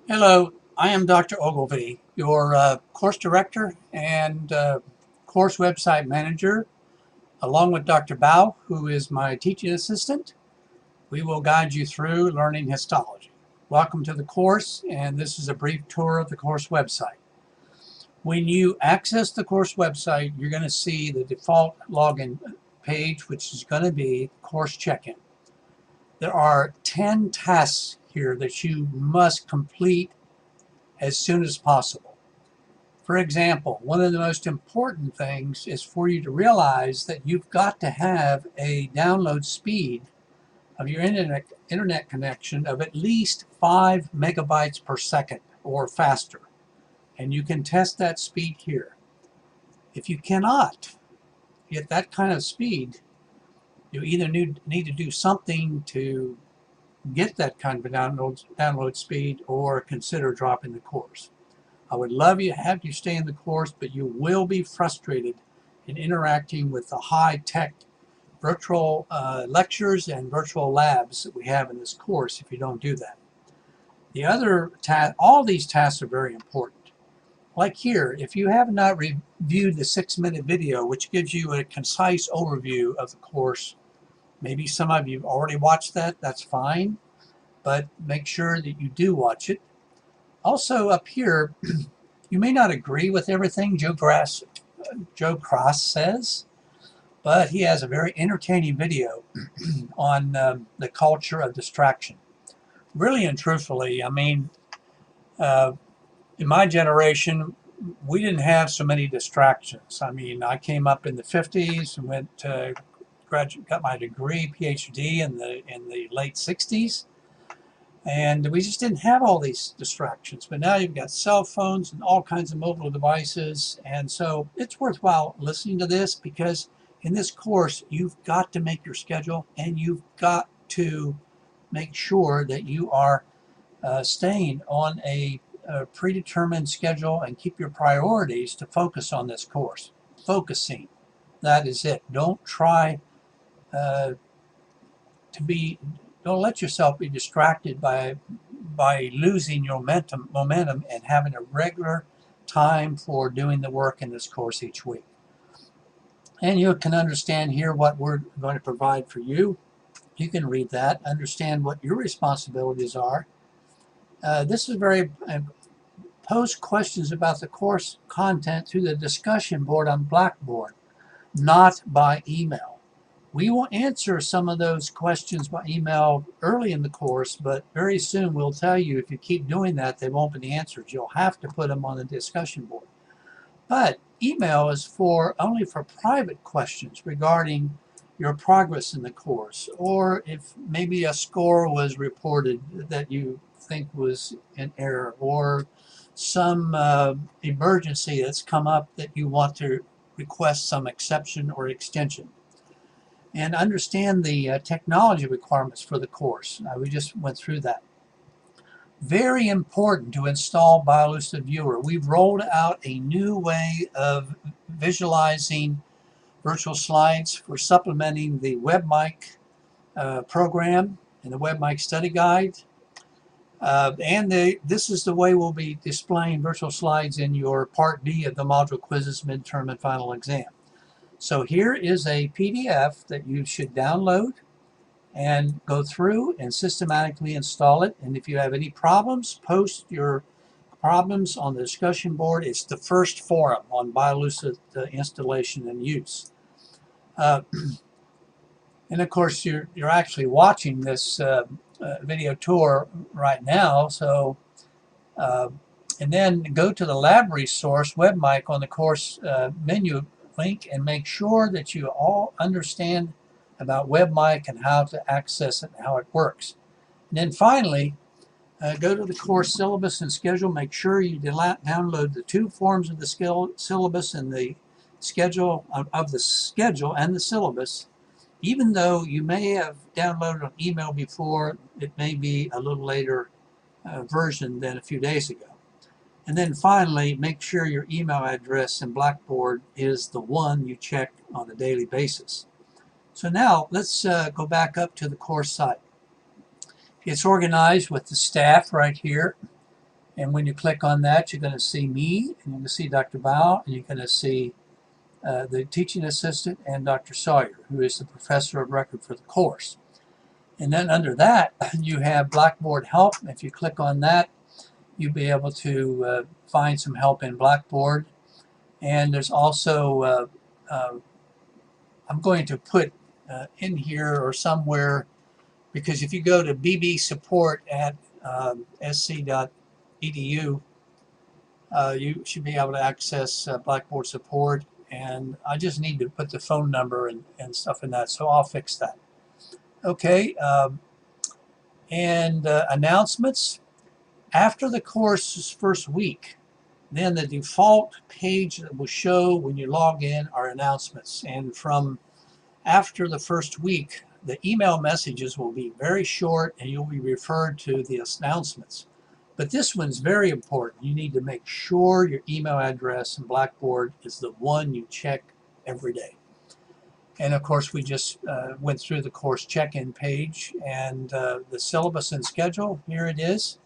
Hello, I am Dr. Ogilvy, your course director and course website manager, along with Dr. Bao, who is my teaching assistant. We will guide you through learning histology. Welcome to the course, and this is a brief tour of the course website. When you access the course website, you're going to see the default login page, which is going to be course check-in. There are 10 tasks here that you must complete as soon as possible. For example, one of the most important things is for you to realize that you've got to have a download speed of your internet connection of at least 5 megabytes per second or faster. And you can test that speed here. If you cannot get that kind of speed, you either need to do something to get that kind of a download speed or consider dropping the course. I would love you to have you stay in the course, but you will be frustrated in interacting with the high-tech virtual lectures and virtual labs that we have in this course if you don't do that. The other all these tasks are very important. Like here, if you have not reviewed the 6-minute video, which gives you a concise overview of the course, maybe some of you have already watched that, that's fine, but make sure that you do watch it. Also up here, you may not agree with everything Joe Cross says, but he has a very entertaining video on the culture of distraction. Really and truthfully, I mean, in my generation, we didn't have so many distractions. I mean, I came up in the 50s and went to got my degree, PhD in the late 60s. And we just didn't have all these distractions. But now you've got cell phones and all kinds of mobile devices. And so it's worthwhile listening to this because in this course, you've got to make your schedule and you've got to make sure that you are staying on a predetermined schedule and keep your priorities to focus on this course. Focusing, that is it. Don't try don't let yourself be distracted by losing your momentum and having a regular time for doing the work in this course each week. And you can understand here what we're going to provide for you. You can read that, understand what your responsibilities are. This is very post questions about the course content through the discussion board on Blackboard, not by email. We will answer some of those questions by email early in the course, but very soon we'll tell you if you keep doing that, they won't be answered. You'll have to put them on the discussion board. But email is only for private questions regarding your progress in the course, or if maybe a score was reported that you think was an error, or some emergency that's come up that you want to request some exception or extension. And understand the technology requirements for the course. We just went through that. Very important to install BioLucid Viewer. We've rolled out a new way of visualizing virtual slides for supplementing the WebMic program and the WebMic study guide. This is the way we'll be displaying virtual slides in your Part B of the module quizzes, midterm, and final exam. So here is a PDF that you should download and go through and systematically install it. And if you have any problems, post your problems on the discussion board. It's the first forum on BioLucid installation and use. And of course, you're actually watching this video tour right now. So, and then go to the lab resource WebMic on the course menu link and make sure that you all understand about WebMic and how to access it and how it works. And then finally, go to the course syllabus and schedule. Make sure you download the 2 forms of the syllabus and the schedule of the schedule and the syllabus. Even though you may have downloaded an email before, it may be a little later version than a few days ago. And then finally, make sure your email address in Blackboard is the one you check on a daily basis. So now let's go back up to the course site. It's organized with the staff right here. And when you click on that, you're going to see me, and you're going to see Dr. Bao, and you're going to see the teaching assistant and Dr. Sawyer, who is the professor of record for the course. And then under that, you have Blackboard Help. If you click on that, you'll be able to find some help in Blackboard. And there's also, I'm going to put in here or somewhere, because if you go to bbsupport at sc.edu, you should be able to access Blackboard support. And I just need to put the phone number and stuff in that, so I'll fix that. Okay, announcements. After the course's first week, then the default page that will show when you log in are announcements. And from after the first week, the email messages will be very short and you'll be referred to the announcements. But this one's very important. You need to make sure your email address in Blackboard is the one you check every day. And of course, we just went through the course check-in page and the syllabus and schedule. Here it is.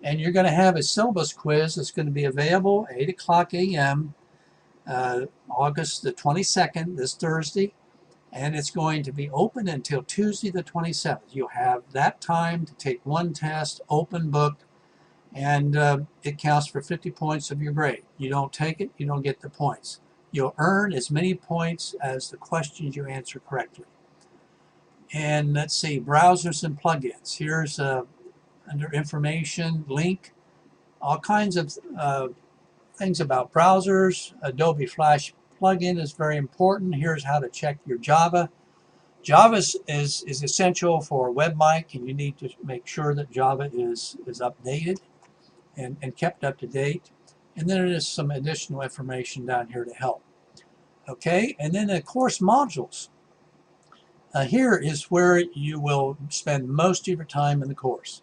And you're going to have a syllabus quiz that's going to be available at 8 o'clock a.m. August the 22nd, this Thursday. And it's going to be open until Tuesday the 27th. You'll have that time to take one test, open book, and it counts for 50 points of your grade. You don't take it, you don't get the points. You'll earn as many points as the questions you answer correctly. And let's see, browsers and plugins. Here's under information, link, all kinds of things about browsers. Adobe Flash plugin is very important. Here's how to check your Java. Java is essential for WebMic, and you need to make sure that Java is updated and kept up to date. And then there's some additional information down here to help. Okay, and then the course modules. Here is where you will spend most of your time in the course.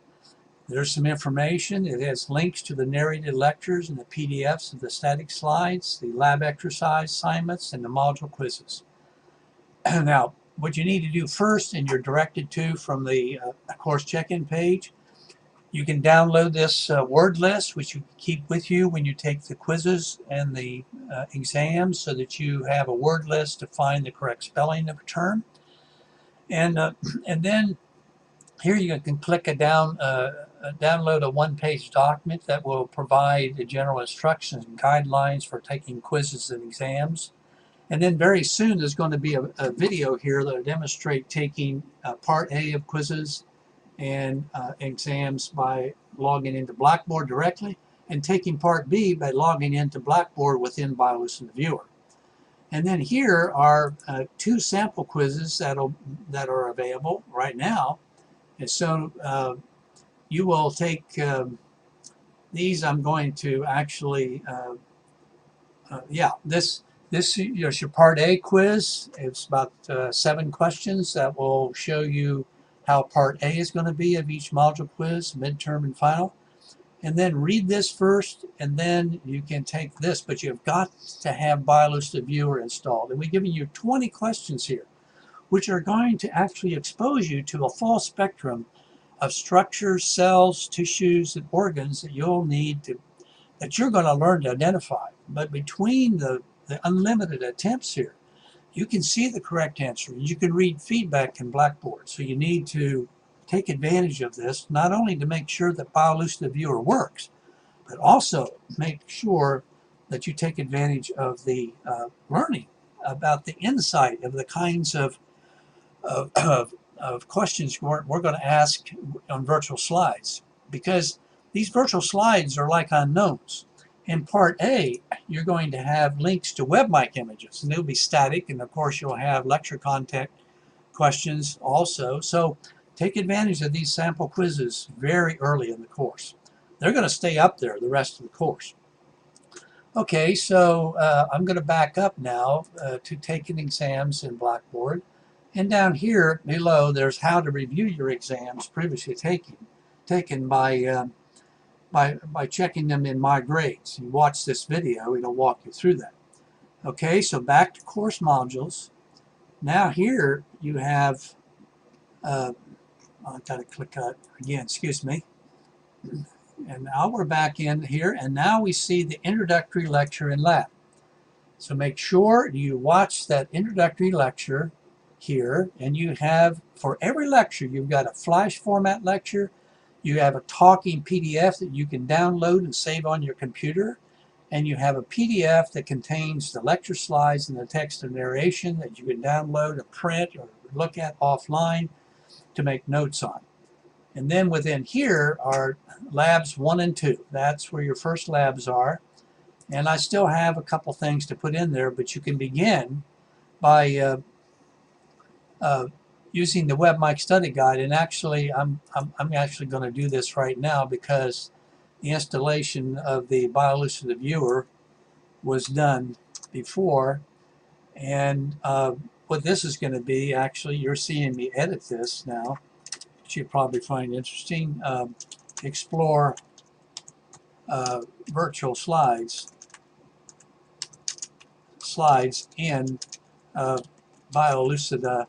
There's some information. It has links to the narrated lectures and the PDFs of the static slides, the lab exercise assignments, and the module quizzes. Now, what you need to do first, and you're directed to from the course check-in page, you can download this word list, which you keep with you when you take the quizzes and the exams, so that you have a word list to find the correct spelling of a term. And then here you can click download a one-page document that will provide the general instructions and guidelines for taking quizzes and exams. And then very soon there's going to be a video here that will demonstrate taking Part A of quizzes and exams by logging into Blackboard directly, and taking Part B by logging into Blackboard within BioList in the Viewer. And then here are 2 sample quizzes that are available right now. And so you will take these. I'm going to actually, this is your Part A quiz. It's about 7 questions that will show you how Part A is going to be of each module quiz, midterm and final. And then read this first, and then you can take this, but you've got to have BioList Viewer installed. And we've given you 20 questions here, which are going to actually expose you to a full spectrum of structures, cells, tissues, and organs that you'll need to, that you're going to learn to identify. But between the unlimited attempts here, you can see the correct answer. You can read feedback in Blackboard. So you need to take advantage of this, not only to make sure that BioList Viewer works, but also make sure that you take advantage of the learning about the insight of the kinds of questions we're going to ask on virtual slides, because these virtual slides are like unknowns. In Part A, you're going to have links to WebMic images, and they'll be static, and of course you'll have lecture content questions also. So take advantage of these sample quizzes very early in the course. They're going to stay up there the rest of the course. Okay, so I'm going to back up now to taking exams in Blackboard. And down here below, there's how to review your exams previously taken by checking them in My Grades. You watch this video, it'll walk you through that. Okay, so back to course modules. Now here you have, I've got to click again, excuse me. And now we're back in here, and now we see the introductory lecture in lab. So make sure you watch that introductory lecture here, and you have, for every lecture, you've got a flash format lecture, you have a talking PDF that you can download and save on your computer, and you have a PDF that contains the lecture slides and the text of narration that you can download or print or look at offline to make notes on. And then within here are labs 1 and 2. That's where your first labs are. And I still have a couple things to put in there, but you can begin by using the WebMic study guide. And actually, I'm actually going to do this right now because the installation of the BioLucidity viewer was done before. And what this is going to be, actually, you're seeing me edit this now, which you probably find interesting. Explore virtual slides in BioLucidity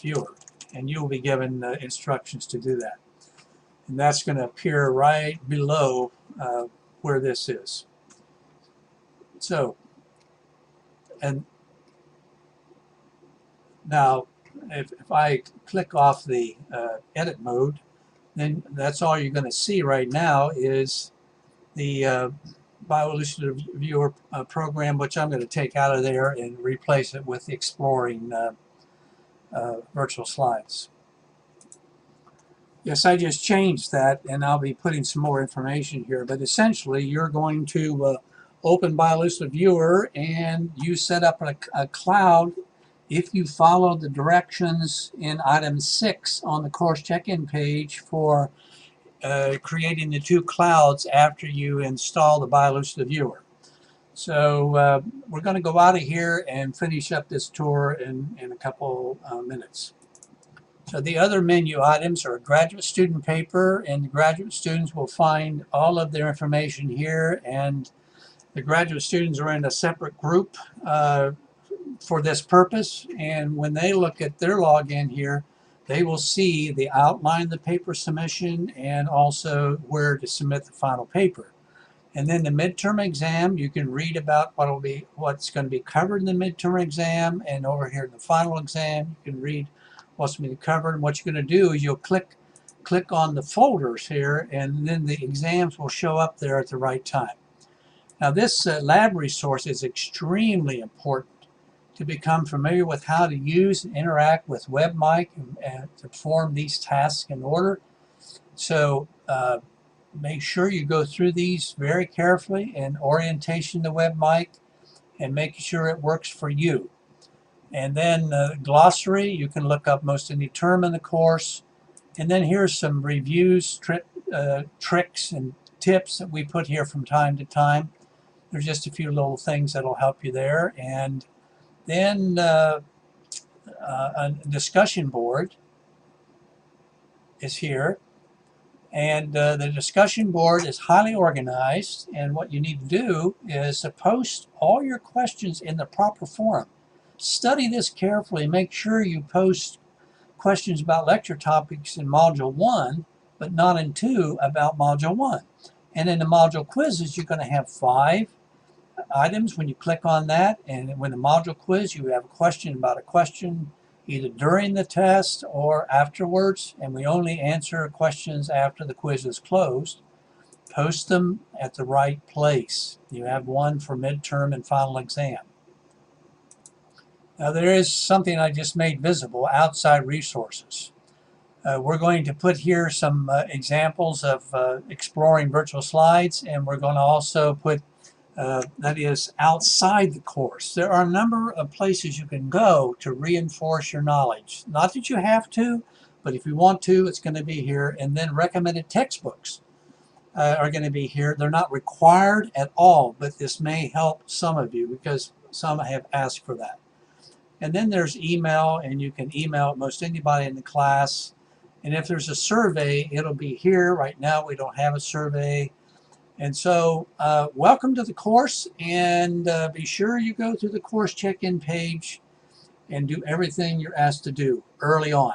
viewer, and you'll be given instructions to do that. And that's going to appear right below where this is. So, and now if I click off the edit mode, then that's all you're going to see right now is the BioLucidity viewer program, which I'm going to take out of there and replace it with exploring virtual slides. Yes, I just changed that, and I'll be putting some more information here, but essentially you're going to open BioLucidity viewer, and you set up a cloud if you follow the directions in item 6 on the course check-in page for creating the 2 clouds after you install the BioLucidity viewer. So we're going to go out of here and finish up this tour in a couple minutes. So the other menu items are a graduate student paper, and the graduate students will find all of their information here, and the graduate students are in a separate group for this purpose, and when they look at their login here, they will see the outline of the paper submission and also where to submit the final paper. And then the midterm exam, you can read about what's going to be covered in the midterm exam, and over here in the final exam, you can read what's going to be covered. And what you're going to do is you'll click on the folders here, and then the exams will show up there at the right time. Now this lab resource is extremely important to become familiar with how to use and interact with WebMic and to perform these tasks in order. So make sure you go through these very carefully in orientation to WebMic and making sure it works for you. And then glossary, you can look up most any term in the course. And then here's some reviews, tricks, and tips that we put here from time to time. There's just a few little things that'll help you there. And then a discussion board is here. And the discussion board is highly organized, and what you need to do is to post all your questions in the proper forum. Study this carefully. Make sure you post questions about lecture topics in Module 1, but not in 2 about Module 1. And in the module quizzes, you're going to have 5 items when you click on that, and when the module quiz, you have a question about a question either during the test or afterwards, and we only answer questions after the quiz is closed. Post them at the right place. You have one for midterm and final exam. Now there is something I just made visible, outside resources. We're going to put here some examples of exploring virtual slides, and we're going to also put that is outside the course. There are a number of places you can go to reinforce your knowledge. Not that you have to, but if you want to, it's going to be here. And then recommended textbooks are going to be here. They're not required at all, but this may help some of you because some have asked for that. And then there's email, and you can email most anybody in the class. And if there's a survey, it'll be here. Right now we don't have a survey. And so welcome to the course, and be sure you go to the course check-in page and do everything you're asked to do early on.